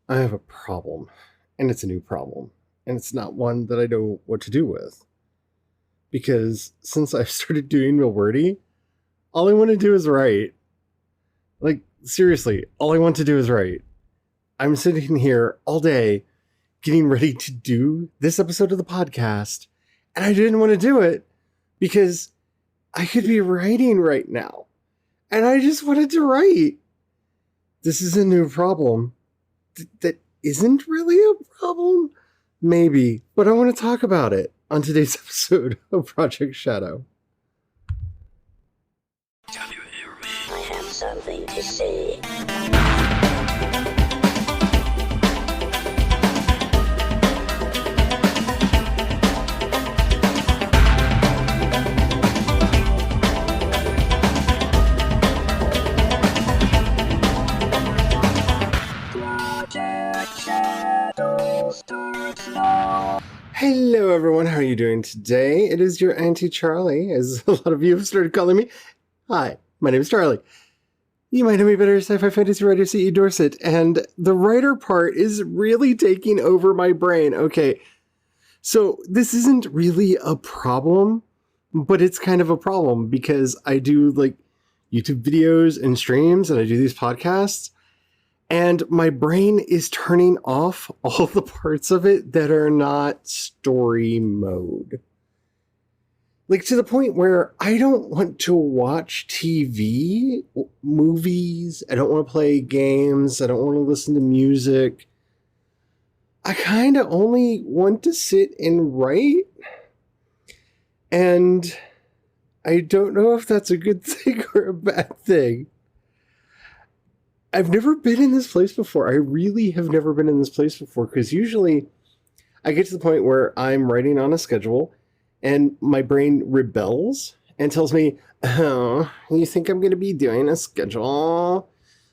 I have a problem, and it's a new problem, and it's not one that I know what to do with. Because since I've started doing Real Wordy, all I want to do is write. Like, seriously, all I want to do is write. I'm sitting here all day getting ready to do this episode of the podcast, and I didn't want to do it because I could be writing right now. And I just wanted to write. This is a new problem that isn't really a problem. Maybe, but I want to talk about it on today's episode of Project Shadow. Can you hear me? I have something to say. Project Shadow starts now. Hello, everyone. How are you doing today? It is your Auntie Charlie, as a lot of you have started calling me. Hi, my name is Charlie. You might know me better as sci-fi fantasy writer C.E. Dorset, and the writer part is really taking over my brain. Okay, so this isn't really a problem, but it's kind of a problem because I do like YouTube videos and streams, and I do these podcasts, and my brain is turning off all the parts of it that are not story mode. Like, to the point where I don't want to watch TV, movies, I don't want to play games, I don't want to listen to music. I kind of only want to sit and write. And I don't know if that's a good thing or a bad thing. I've never been in this place before. I really have never been in this place before, because usually I get to the point where I'm writing on a schedule and my brain rebels and tells me, oh, you think I'm going to be doing a schedule?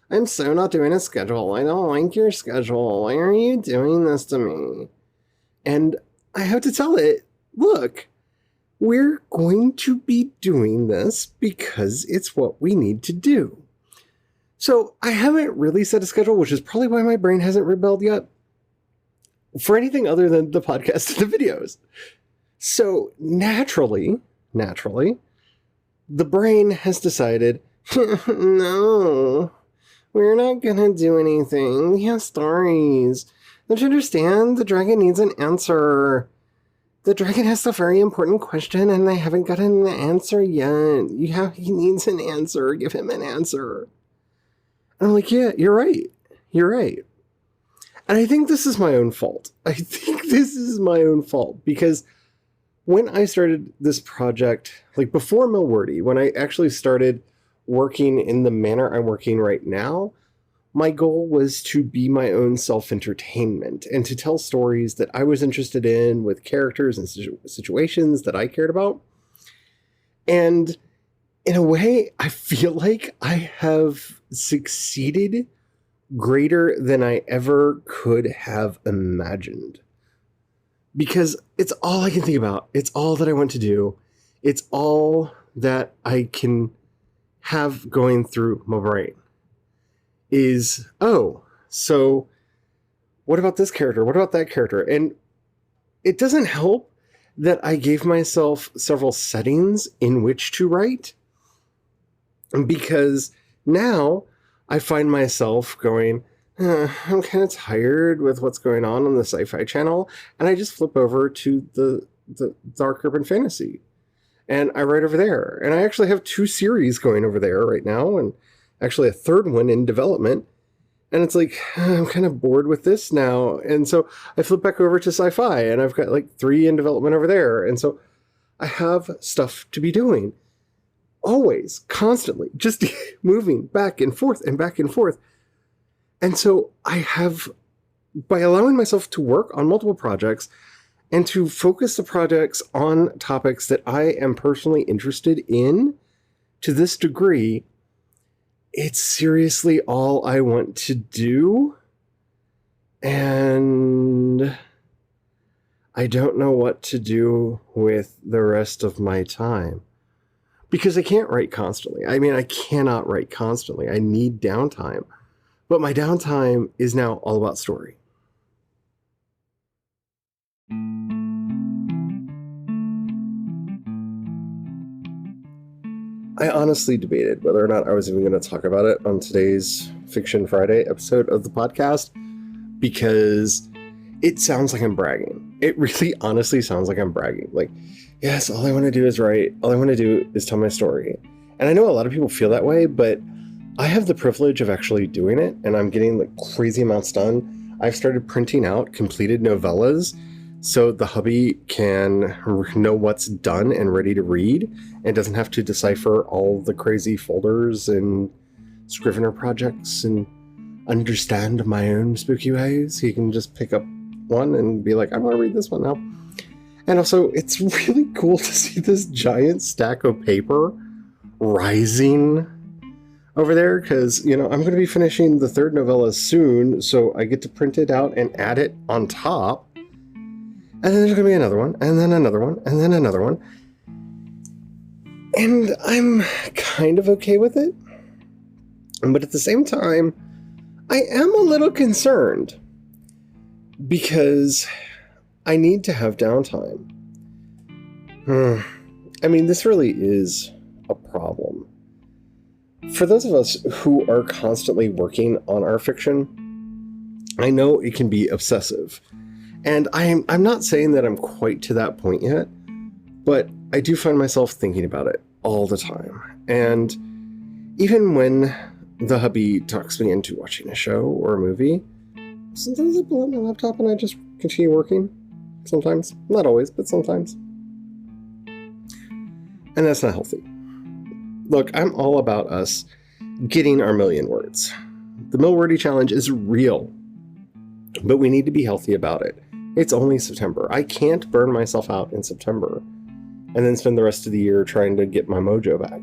I'm so not doing a schedule. I don't like your schedule. Why are you doing this to me? And I have to tell it, look, we're going to be doing this because it's what we need to do. So I haven't really set a schedule, which is probably why my brain hasn't rebelled yet for anything other than the podcast and the videos. So naturally, the brain has decided, no, we're not going to do anything. We have stories. Don't you understand? The dragon needs an answer. The dragon has a very important question and they haven't gotten the answer yet. He needs an answer. Give him an answer. And I'm like, yeah, you're right. You're right. And I think this is my own fault. Because when I started this project, like before Millwordy, when I actually started working in the manner I'm working right now, my goal was to be my own self-entertainment and to tell stories that I was interested in with characters and situations that I cared about. And in a way, I feel like I have succeeded greater than I ever could have imagined. Because it's all I can think about. It's all that I want to do. It's all that I can have going through my brain. Is, oh, so what about this character? What about that character? And it doesn't help that I gave myself several settings in which to write. Because now I find myself going, I'm kind of tired with what's going on the Sci-Fi Channel, and I just flip over to the Dark Urban Fantasy, and I write over there. And I actually have 2 series going over there right now, and actually a 3rd one in development. And it's like, I'm kind of bored with this now, and so I flip back over to Sci-Fi, and I've got like 3 in development over there, and so I have stuff to be doing. Always, constantly, just moving back and forth and back and forth. And so I have, by allowing myself to work on multiple projects and to focus the projects on topics that I am personally interested in to this degree, it's seriously all I want to do. And I don't know what to do with the rest of my time. Because I can't write constantly. I mean, I cannot write constantly. I need downtime. But my downtime is now all about story. I honestly debated whether or not I was even going to talk about it on today's Fiction Friday episode of the podcast, because it sounds like I'm bragging. It really honestly sounds like I'm bragging. Like, yes, all I want to do is write. All I want to do is tell my story. And I know a lot of people feel that way, but I have the privilege of actually doing it, and I'm getting like crazy amounts done. I've started printing out completed novellas so the hubby can know what's done and ready to read and doesn't have to decipher all the crazy folders and Scrivener projects and understand my own spooky ways. He can just pick up one and be like, I want to read this one now. And also, it's really cool to see this giant stack of paper rising over there, because, I'm going to be finishing the third novella soon, so I get to print it out and add it on top. And then there's going to be another one, and then another one, and then another one. And I'm kind of okay with it. But at the same time, I am a little concerned because I need to have downtime. I mean, this really is a problem. For those of us who are constantly working on our fiction, I know it can be obsessive. And I'm not saying that I'm quite to that point yet, but I do find myself thinking about it all the time. And even when the hubby talks me into watching a show or a movie, sometimes I pull out my laptop and I just continue working. Sometimes. Not always, but sometimes. And that's not healthy. Look, I'm all about us getting our million words. The Millwordy Challenge is real, but we need to be healthy about it. It's only September. I can't burn myself out in September and then spend the rest of the year trying to get my mojo back.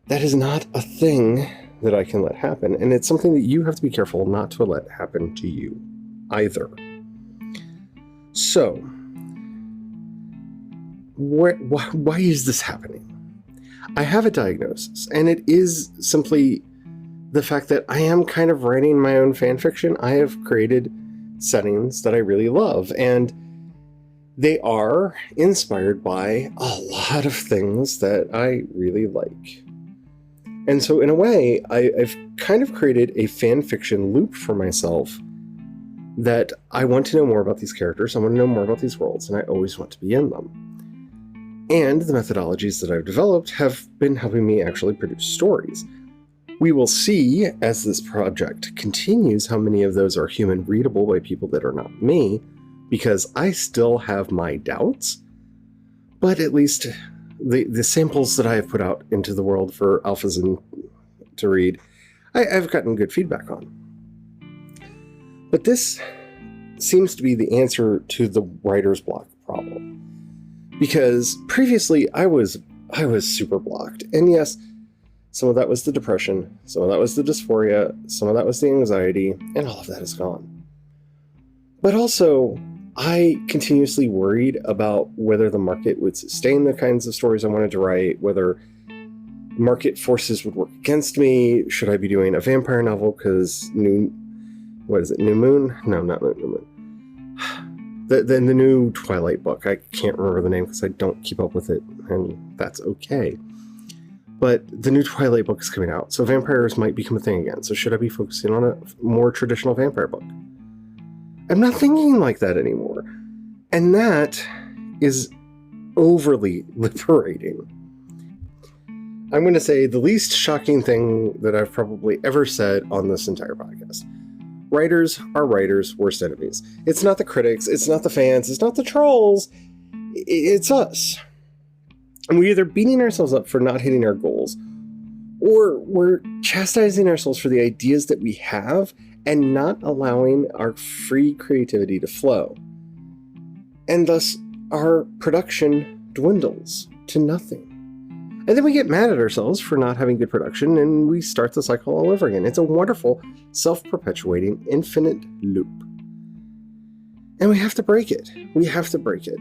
That is not a thing that I can let happen, and it's something that you have to be careful not to let happen to you either. So, why is this happening? I have a diagnosis, and it is simply the fact that I am kind of writing my own fan fiction. I have created settings that I really love, and they are inspired by a lot of things that I really like. And so in a way, I've kind of created a fan fiction loop for myself that I want to know more about these characters, I want to know more about these worlds, and I always want to be in them. And the methodologies that I've developed have been helping me actually produce stories. We will see as this project continues how many of those are human readable by people that are not me, because I still have my doubts, but at least the samples that I have put out into the world for alphas and to read, I've gotten good feedback on. But this seems to be the answer to the writer's block problem. Because previously I was super blocked. And yes, some of that was the depression, some of that was the dysphoria, some of that was the anxiety, and all of that is gone. But also, I continuously worried about whether the market would sustain the kinds of stories I wanted to write, whether market forces would work against me. Should I be doing a vampire novel because New Moon? No, not New Moon. The new Twilight book. I can't remember the name because I don't keep up with it, and that's okay. But the new Twilight book is coming out, so vampires might become a thing again. So should I be focusing on a more traditional vampire book? I'm not thinking like that anymore. And that is overly liberating. I'm going to say the least shocking thing that I've probably ever said on this entire podcast. Writers are writers' worst enemies. It's not the critics, it's not the fans, it's not the trolls, it's us. And we're either beating ourselves up for not hitting our goals, or we're chastising ourselves for the ideas that we have and not allowing our free creativity to flow. And thus, our production dwindles to nothing. And then we get mad at ourselves for not having good production, and we start the cycle all over again. It's a wonderful, self-perpetuating, infinite loop. And we have to break it. We have to break it.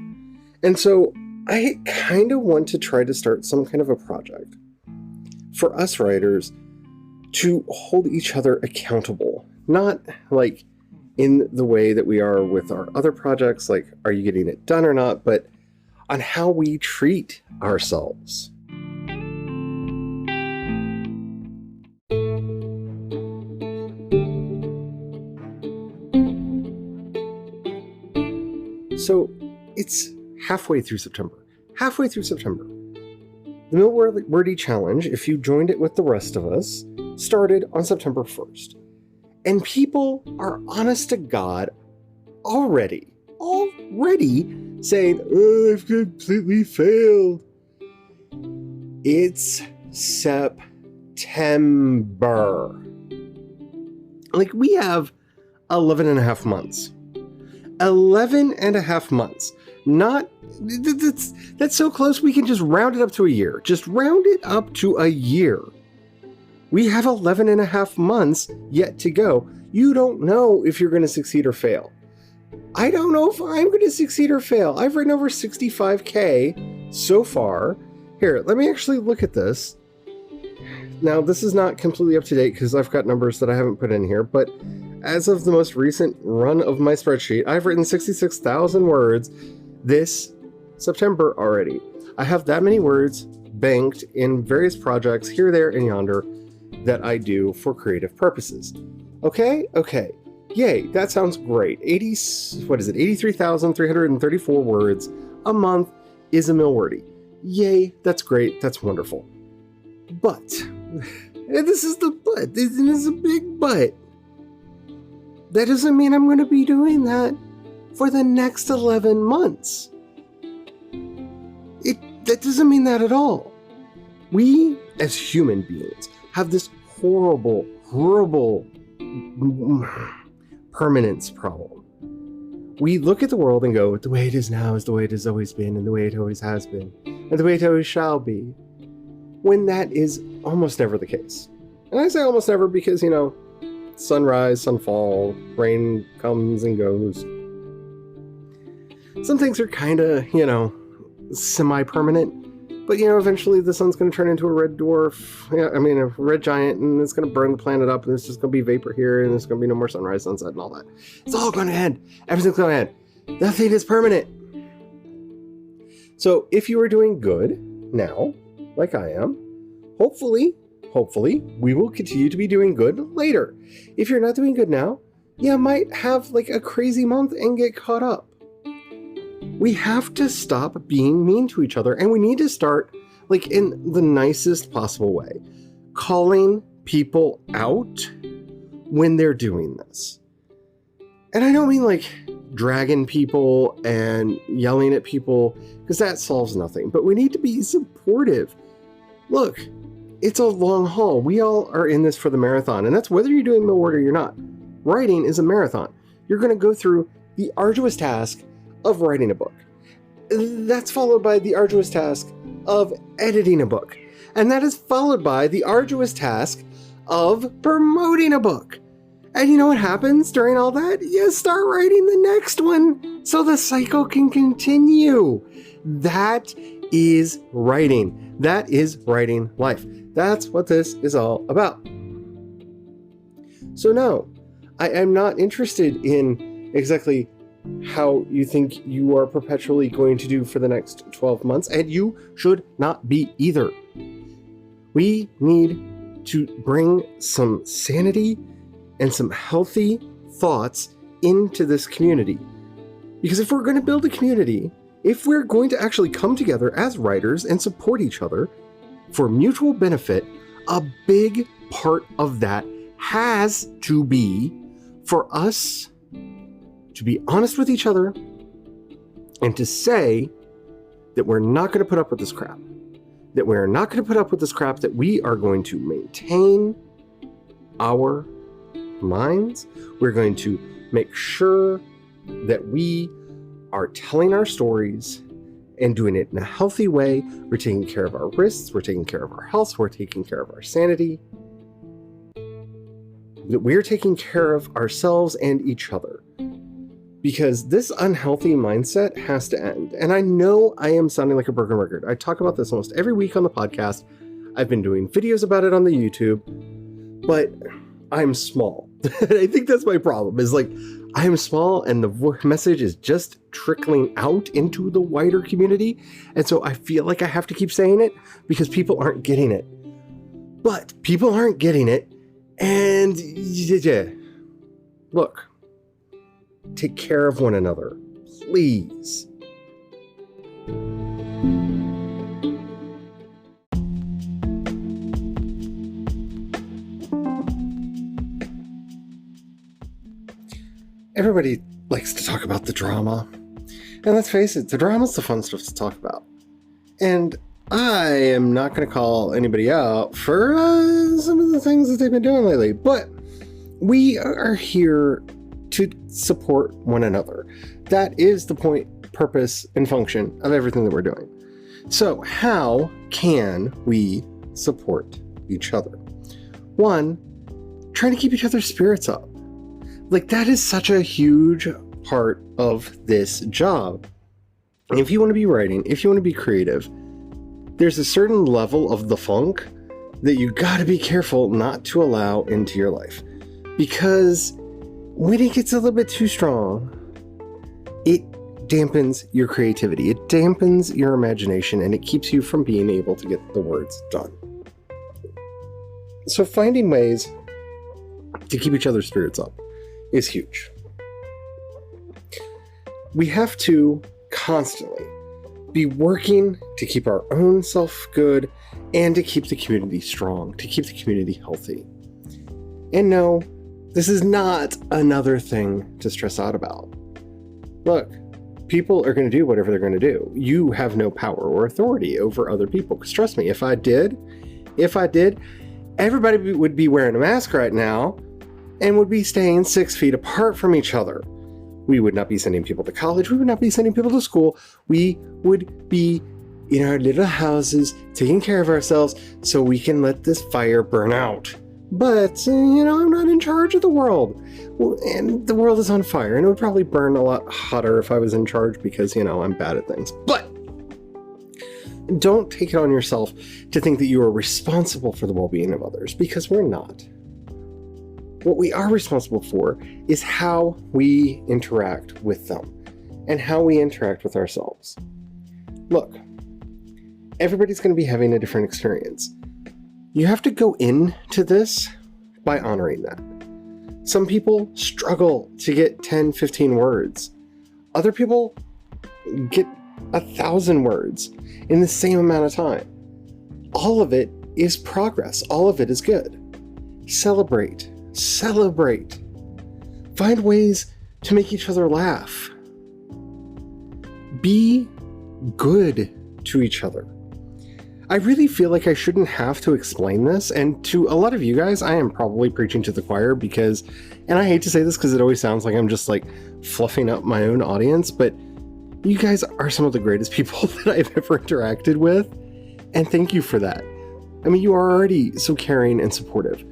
And so I kind of want to try to start some kind of a project for us writers to hold each other accountable, not like in the way that we are with our other projects, like are you getting it done or not, but on how we treat ourselves. So it's halfway through September. The Mill Wordy Challenge, if you joined it with the rest of us, started on September 1st. And people are, honest to God, already saying, oh, I've completely failed. It's September. Like, we have 11 and a half months. 11 and a half months. Not, that's so close we can just round it up to a year. Just round it up to a year. We have 11 and a half months yet to go. You don't know if you're going to succeed or fail. I don't know if I'm going to succeed or fail. I've written over 65K so far. Here, let me actually look at this. Now, this is not completely up to date because I've got numbers that I haven't put in here, but as of the most recent run of my spreadsheet, I've written 66,000 words this September already. I have that many words banked in various projects here, there, and yonder that I do for creative purposes. Okay. Yay, that sounds great. 83,334 words a month is a Mill Wordy. Yay, that's great. That's wonderful. But, and this is the but. This is a big but. That doesn't mean I'm going to be doing that for the next 11 months. That doesn't mean that at all. We, as human beings, have this horrible permanence problem. We look at the world and go, the way it is now is the way it has always been, and the way it always has been, and the way it always shall be, when that is almost never the case. And I say almost never because, sunrise, sunfall, rain comes and goes. Some things are kind of, semi-permanent. But, eventually the sun's going to turn into a red dwarf. A red giant, and it's going to burn the planet up, and there's just going to be vapor here, and there's going to be no more sunrise, sunset, and all that. It's all going to end. Everything's going to end. Nothing is permanent. So if you are doing good now, like I am, hopefully, we will continue to be doing good later. If you're not doing good now, you might have like a crazy month and get caught up. We have to stop being mean to each other, and we need to start, like, in the nicest possible way, calling people out when they're doing this. And I don't mean like dragging people and yelling at people, because that solves nothing, but we need to be supportive. Look, it's a long haul. We all are in this for the marathon, and that's whether you're doing Mill Wordy or you're not. Writing is a marathon. You're going to go through the arduous task of writing a book. That's followed by the arduous task of editing a book. And that is followed by the arduous task of promoting a book. And you know what happens during all that? You start writing the next one so the cycle can continue. That is writing. That is writing life. That's what this is all about. So no, I am not interested in exactly how you think you are perpetually going to do for the next 12 months, and you should not be either. We need to bring some sanity and some healthy thoughts into this community. Because if we're going to build a community, if we're going to actually come together as writers and support each other for mutual benefit, a big part of that has to be for us to be honest with each other and to say that we're not going to put up with this crap. That we're not going to put up with this crap, that we are going to maintain our minds. We're going to make sure that we are telling our stories and doing it in a healthy way. We're taking care of our wrists. We're taking care of our health. We're taking care of our sanity. That we're taking care of ourselves and each other. Because this unhealthy mindset has to end. And I know I am sounding like a broken record. I talk about this almost every week on the podcast. I've been doing videos about it on the YouTube. but I'm small. I think that's my problem, is like, I am small and the message is just trickling out into the wider community. And so I feel like I have to keep saying it because people aren't getting it. But people aren't getting it. And look, take care of one another, please. Everybody likes to talk about the drama. And let's face it, the drama's the fun stuff to talk about. And I am not going to call anybody out for some of the things that they've been doing lately, but we are here to support one another. That is the point, purpose, and function of everything that we're doing. So how can we support each other? One, trying to keep each other's spirits up. Like, that is such a huge part of this job. If you want to be writing, if you want to be creative, there's a certain level of the funk that you got to be careful not to allow into your life. Because when it gets a little bit too strong, it dampens your creativity. It dampens your imagination, and it keeps you from being able to get the words done. So finding ways to keep each other's spirits up is huge. We have to constantly be working to keep our own self good and to keep the community strong, to keep the community healthy. And no, this is not another thing to stress out about. Look, people are going to do whatever they're going to do. You have no power or authority over other people. Because trust me, if I did, everybody would be wearing a mask right now and would be staying 6 feet apart from each other. We would not be sending people to college. We would not be sending people to school. We would be in our little houses taking care of ourselves so we can let this fire burn out. But, I'm not in charge of the world. And the world is on fire, and it would probably burn a lot hotter if I was in charge because, I'm bad at things. But don't take it on yourself to think that you are responsible for the well-being of others, because we're not. What we are responsible for is how we interact with them and how we interact with ourselves. Look, everybody's going to be having a different experience. You have to go into this by honoring that. Some people struggle to get 10, 15 words. Other people get 1,000 words in the same amount of time. All of it is progress. All of it is good. Celebrate. Find ways to make each other laugh. Be good to each other. I really feel like I shouldn't have to explain this, and to a lot of you guys, I am probably preaching to the choir because, and I hate to say this because it always sounds like I'm just like fluffing up my own audience, but you guys are some of the greatest people that I've ever interacted with, and thank you for that. I mean, you are already so caring and supportive,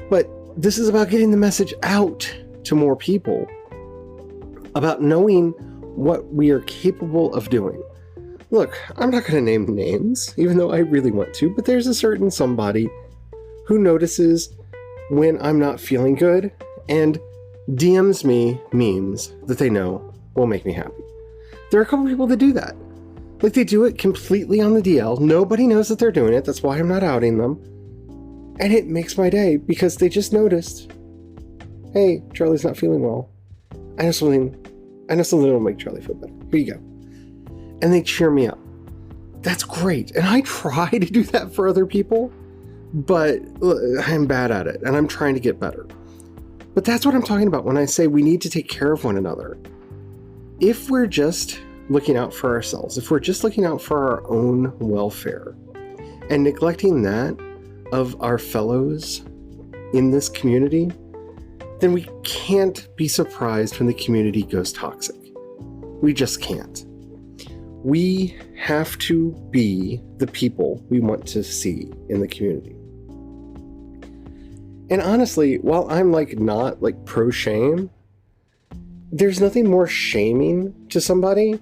but this is about getting the message out to more people, about knowing what we are capable of doing. Look, I'm not going to name names, even though I really want to, but there's a certain somebody who notices when I'm not feeling good and DMs me memes that they know will make me happy. There are a couple people that do that. Like, they do it completely on the DL. Nobody knows that they're doing it. That's why I'm not outing them. And it makes my day because they just noticed, hey, Charlie's not feeling well. I know something that'll make Charlie feel better. Here you go. And they cheer me up. That's great. And I try to do that for other people, but I'm bad at it and I'm trying to get better. But that's what I'm talking about when I say we need to take care of one another. If we're just looking out for ourselves, if we're just looking out for our own welfare and neglecting that of our fellows in this community, then we can't be surprised when the community goes toxic. We just can't. We have to be the people we want to see in the community. And honestly, while I'm not pro shame, there's nothing more shaming to somebody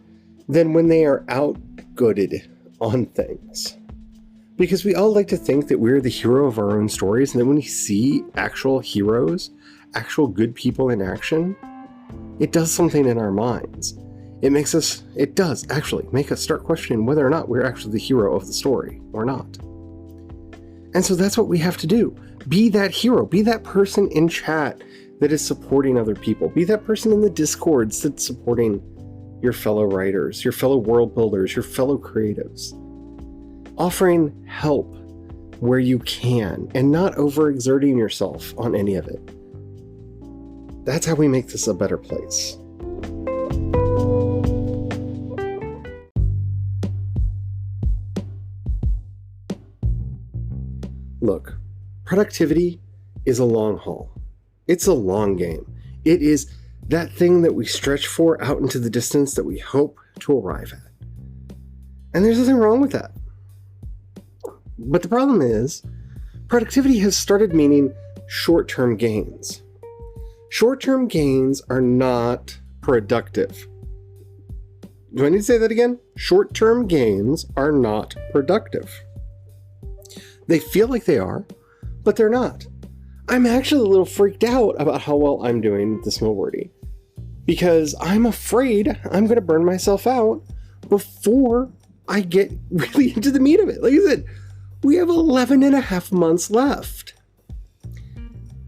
than when they are outgooded on things. Because we all like to think that we're the hero of our own stories, and then when we see actual heroes, actual good people in action, it does something in our minds. It does actually make us start questioning whether or not we're actually the hero of the story or not. And so that's what we have to do. Be that hero. Be that person in chat that is supporting other people. Be that person in the Discords that's supporting your fellow writers, your fellow world builders, your fellow creatives. Offering help where you can and not overexerting yourself on any of it. That's how we make this a better place. Look, productivity is a long haul. It's a long game. It is that thing that we stretch for out into the distance that we hope to arrive at. And there's nothing wrong with that. But the problem is, productivity has started meaning short-term gains. Short-term gains are not productive. Do I need to say that again? Short-term gains are not productive. They feel like they are, but they're not. I'm actually a little freaked out about how well I'm doing with this Millwordy, because I'm afraid I'm going to burn myself out before I get really into the meat of it. Like I said, we have 11 and a half months left.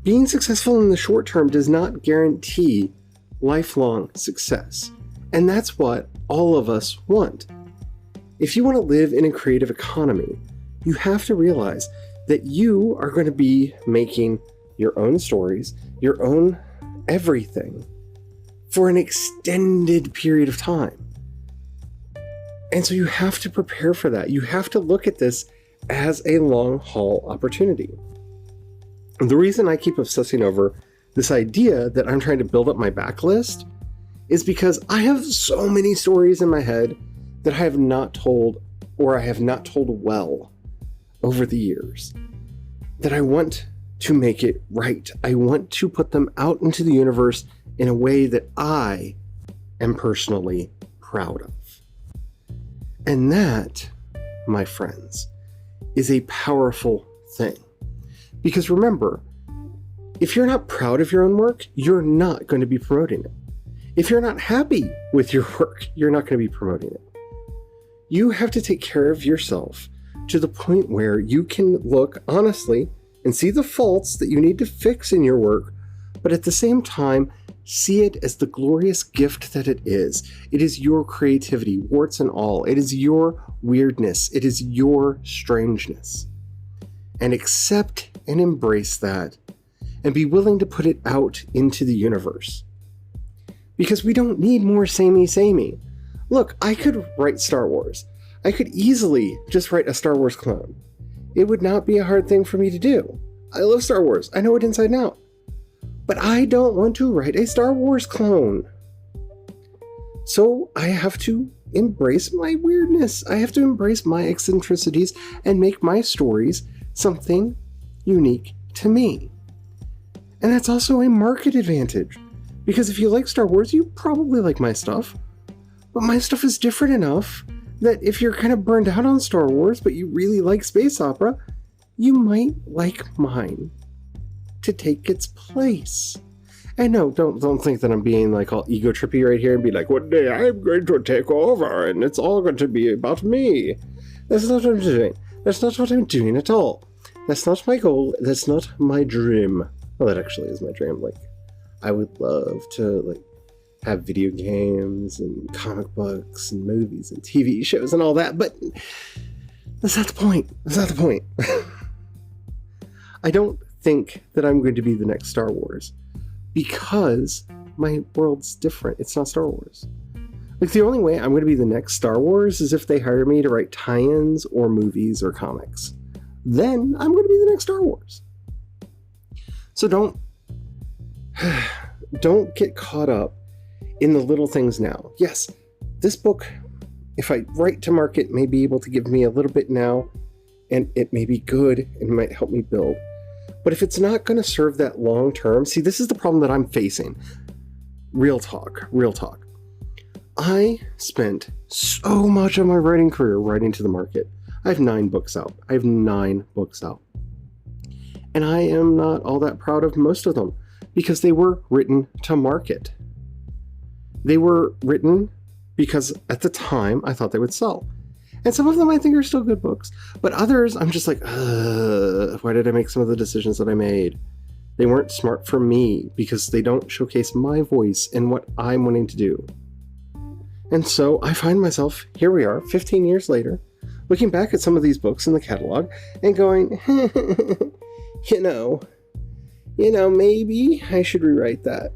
Being successful in the short term does not guarantee lifelong success. And that's what all of us want. If you want to live in a creative economy, you have to realize that you are going to be making your own stories, your own everything for an extended period of time. And so you have to prepare for that. You have to look at this as a long haul opportunity. And the reason I keep obsessing over this idea that I'm trying to build up my backlist is because I have so many stories in my head that I have not told, or I have not told well over the years, that I want to make it right. I want to put them out into the universe in a way that I am personally proud of. And that, my friends, is a powerful thing. Because remember, if you're not proud of your own work, you're not going to be promoting it. If you're not happy with your work, you're not going to be promoting it. You have to take care of yourself to the point where you can look honestly and see the faults that you need to fix in your work, but at the same time, see it as the glorious gift that it is. It is your creativity, warts and all. It is your weirdness. It is your strangeness. And accept and embrace that, and be willing to put it out into the universe. Because we don't need more samey. Look, I could write Star Wars. I could easily just write a Star Wars clone. It would not be a hard thing for me to do. I love Star Wars. I know it inside and out. But I don't want to write a Star Wars clone. So I have to embrace my weirdness. I have to embrace my eccentricities and make my stories something unique to me. And that's also a market advantage. Because if you like Star Wars, you probably like my stuff. But my stuff is different enough that if you're kind of burned out on Star Wars, but you really like space opera, you might like mine to take its place. And no, don't think that I'm being like all ego trippy right here and be like, one day I'm going to take over and it's all going to be about me. That's not what I'm doing. That's not what I'm doing at all. That's not my goal. That's not my dream. Well, that actually is my dream. Like, I would love to like have video games and comic books and movies and TV shows and all that, but that's not the point. That's not the point. I don't think that I'm going to be the next Star Wars because my world's different. It's not Star Wars. Like, the only way I'm going to be the next Star Wars is if they hire me to write tie-ins or movies or comics. Then I'm going to be the next Star Wars. So don't get caught up in the little things now. Yes, this book, if I write to market, may be able to give me a little bit now, and it may be good and might help me build. But if it's not going to serve that long term, see, this is the problem that I'm facing. Real talk. I spent so much of my writing career writing to the market. I have 9 books out. I have 9 books out. And I am not all that proud of most of them because they were written to market. They were written because at the time I thought they would sell. And some of them I think are still good books, but others I'm just like, why did I make some of the decisions that I made? They weren't smart for me because they don't showcase my voice and what I'm wanting to do. And so I find myself, here we are, 15 years later, looking back at some of these books in the catalog and going, you know, maybe I should rewrite that.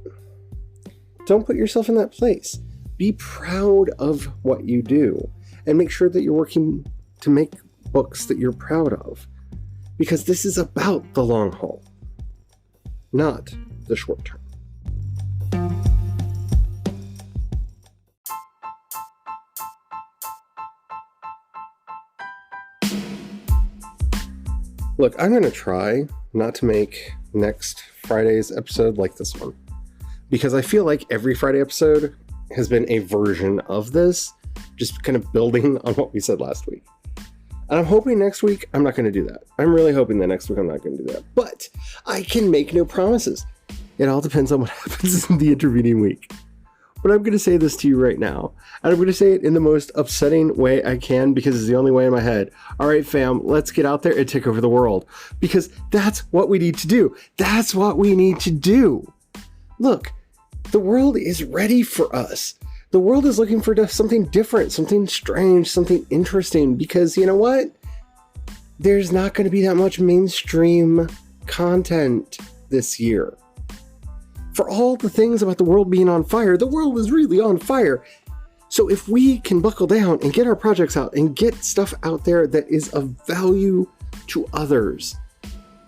Don't put yourself in that place. Be proud of what you do and make sure that you're working to make books that you're proud of, because this is about the long haul, not the short term. Look, I'm going to try not to make next Friday's episode like this one, because I feel like every Friday episode has been a version of this, just kind of building on what we said last week. And I'm hoping next week I'm not going to do that. I'm really hoping that next week I'm not going to do that. But I can make no promises. It all depends on what happens in the intervening week. But I'm going to say this to you right now. And I'm going to say it in the most upsetting way I can because it's the only way in my head. All right, fam, let's get out there and take over the world. Because that's what we need to do. That's what we need to do. Look, the world is ready for us. The world is looking for something different, something strange, something interesting, because you know what? There's not going to be that much mainstream content this year. For all the things about the world being on fire, the world is really on fire. So if we can buckle down and get our projects out and get stuff out there that is of value to others,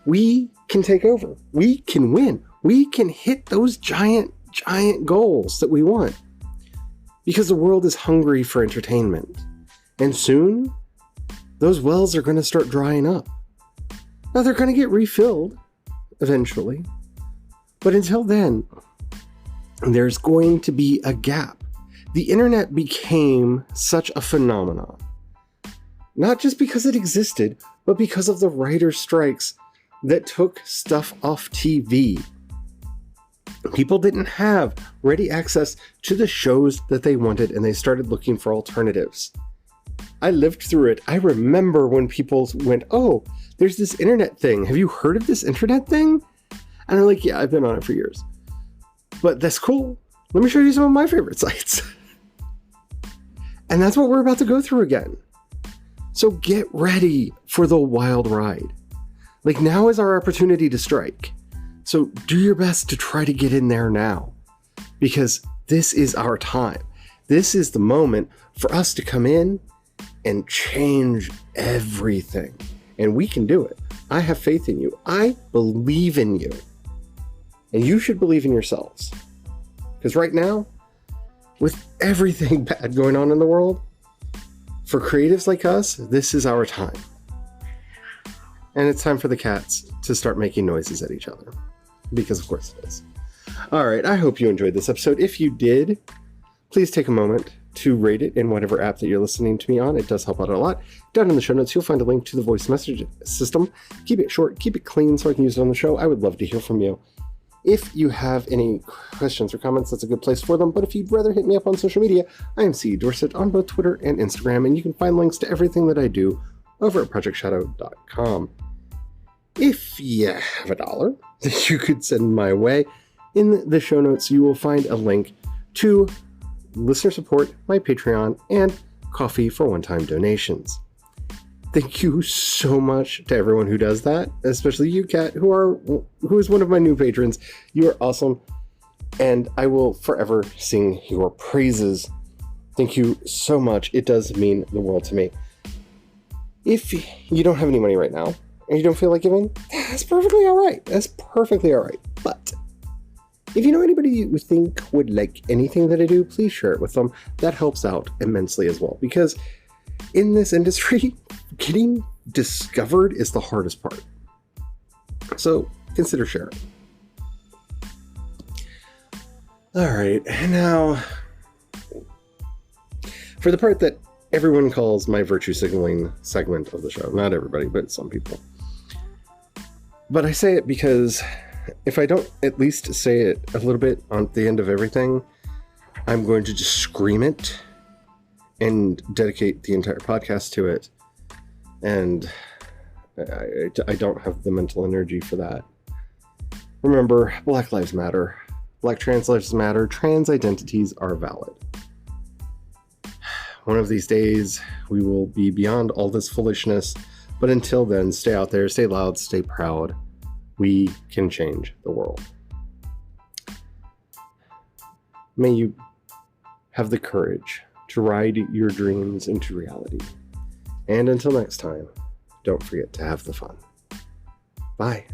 we can take over. We can win. We can hit those giant goals that we want. Because the world is hungry for entertainment. And soon, those wells are going to start drying up. Now, they're going to get refilled eventually. But until then, there's going to be a gap. The internet became such a phenomenon. Not just because it existed, but because of the writer strikes that took stuff off TV. People didn't have ready access to the shows that they wanted, and they started looking for alternatives. I lived through it. I remember when people went, oh, there's this internet thing. Have you heard of this internet thing? And I'm like, yeah, I've been on it for years. But that's cool. Let me show you some of my favorite sites. And that's what we're about to go through again. So get ready for the wild ride. Like, now is our opportunity to strike. So do your best to try to get in there now, because this is our time. This is the moment for us to come in and change everything. And we can do it. I have faith in you. I believe in you. And you should believe in yourselves. Because right now, with everything bad going on in the world, for creatives like us, this is our time. And it's time for the cats to start making noises at each other. Because of course it is. All right, I hope you enjoyed this episode. If you did, please take a moment to rate it in whatever app that you're listening to me on. It does help out a lot. Down in the show notes, you'll find a link to the voice message system. Keep it short, keep it clean so I can use it on the show. I would love to hear from you. If you have any questions or comments, that's a good place for them. But if you'd rather hit me up on social media, I am C. Dorset on both Twitter and Instagram, and you can find links to everything that I do over at projectshadow.com. If you have $1 that you could send my way, in the show notes, you will find a link to listener support, my Patreon, and coffee for one-time donations. Thank you so much to everyone who does that, especially you, Kat, who is one of my new patrons. You are awesome, and I will forever sing your praises. Thank you so much. It does mean the world to me. If you don't have any money right now, and you don't feel like giving, that's perfectly all right. That's perfectly all right. But if you know anybody you think would like anything that I do, please share it with them. That helps out immensely as well. Because in this industry, getting discovered is the hardest part. So consider sharing. All right. And now, for the part that everyone calls my virtue signaling segment of the show. Not everybody, but some people. But I say it because if I don't at least say it a little bit on the end of everything, I'm going to just scream it and dedicate the entire podcast to it. And I don't have the mental energy for that. Remember, Black Lives Matter. Black trans lives matter. Trans identities are valid. One of these days, we will be beyond all this foolishness. But until then, stay out there, stay loud, stay proud. We can change the world. May you have the courage to ride your dreams into reality. And until next time, don't forget to have the fun. Bye.